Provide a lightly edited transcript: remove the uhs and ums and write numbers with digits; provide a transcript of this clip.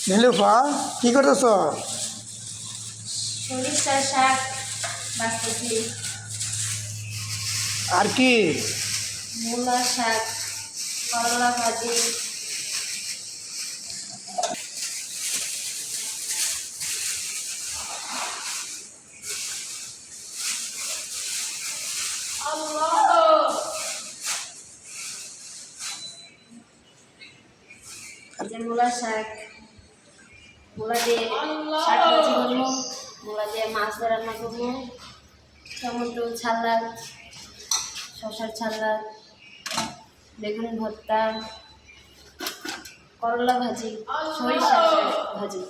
নীলুফা কি করতেছ? সরিষা শাক বাছতেছি। আর কি? মূলা শাক, করলা ভাজি। যে মূলা শাক, মূলা দিয়ে শাক ভাজি করবো, মূলা দিয়ে মাছ রান্না করবো, টমেটো ছালাদ, শসার ছালাদ, বেগুন ভর্তা, করলা ভাজি, সরিষা শাক ভাজি।